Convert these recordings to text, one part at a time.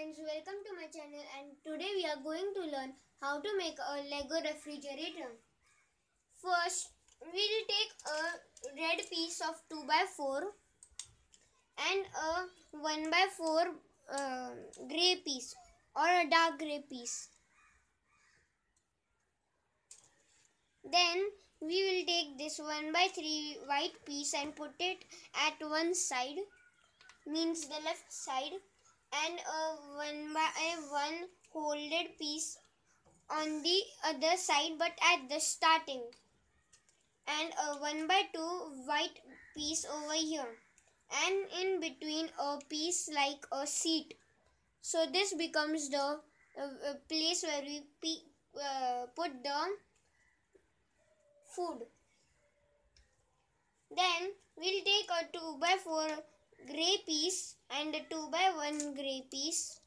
friends, welcome to my channel, and today we are going to learn how to make a Lego refrigerator. First, we will take a red piece of 2x4 and a 1x4 grey piece or a dark grey piece. Then we will take this 1x3 white piece and put it at one side, means the left side, and a 1x1 folded piece on the other side but at the starting, and a 1x2 white piece over here, and in between a piece like a seat. So this becomes the place where we put the food. Then we'll take a 2x4 grey piece and a 2x1 grey piece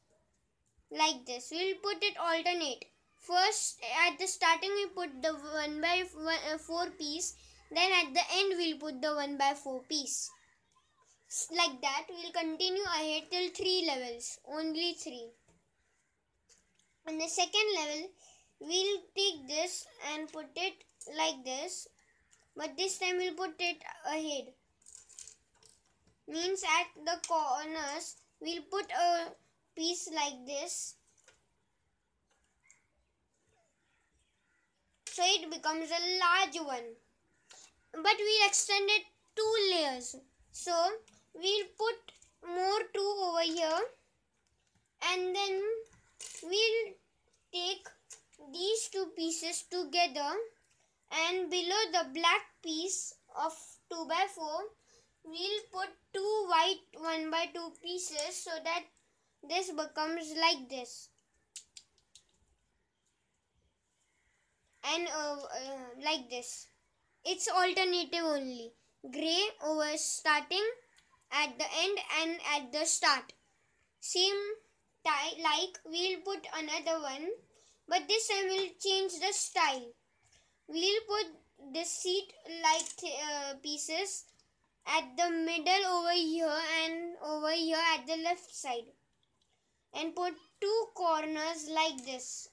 like this. We'll put it alternate. First at the starting we put the 1x4 piece, then at the end we'll put the 1x4 piece. Like that we'll continue ahead till 3 levels, only 3. On the second level we'll take this and put it like this, but this time we'll put it ahead. Means at the corners we'll put a piece like this, so it becomes a large one. But we'll extend it 2 layers. So we'll put more 2 over here, and then we'll take these 2 pieces together, and below the black piece of 2x4 we'll put 2 white 1x2 pieces, so that this becomes like this, and like this. It's alternative only, grey over starting, at the end and at the start. Same like we'll put another one, but this time we'll change the style. We'll put the seat like pieces at the middle over here and over here at the left side, and put 2 corners like this,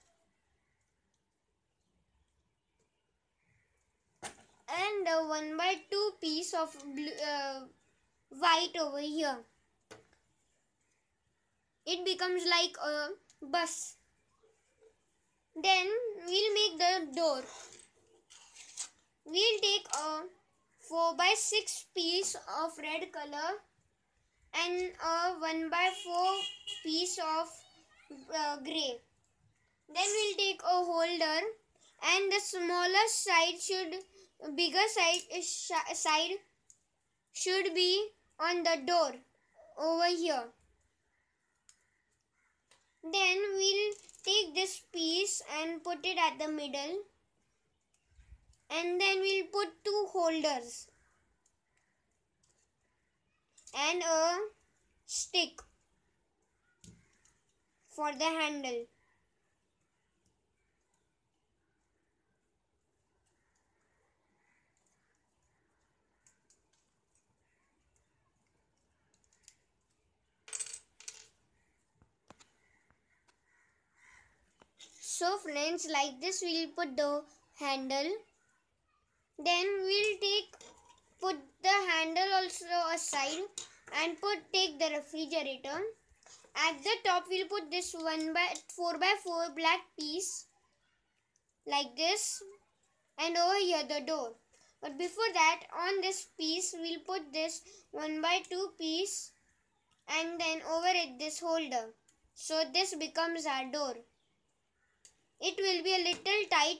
and a 1x2 piece of white over here. It becomes like a bus. Then we'll make the door. We'll take a 4x6 piece of red color and a 1x4 piece of grey. Then we'll take a holder, and the smaller side bigger side should be on the door over here. Then we'll take this piece and put it at the middle, and then we'll put 2 holders and a stick for the handle. So friends, like this we'll put the handle. Then we'll put the handle also aside and take the refrigerator. At the top we'll put this 4x4 black piece like this, and over here the door. But before that, on this piece we'll put this 1x2 piece, and then over it this holder. So this becomes our door. It will be a little tight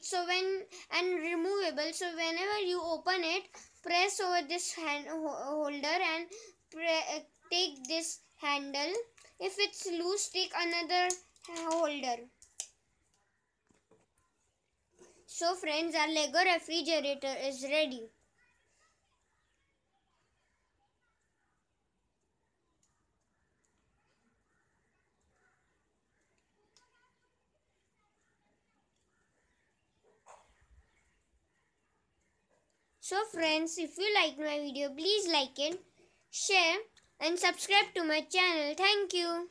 and removable, so whenever you open it, press over this holder and take this handle. If it's loose, take another holder. So friends, our Lego refrigerator is ready. So friends, if you like my video, please like it, share and subscribe to my channel. Thank you.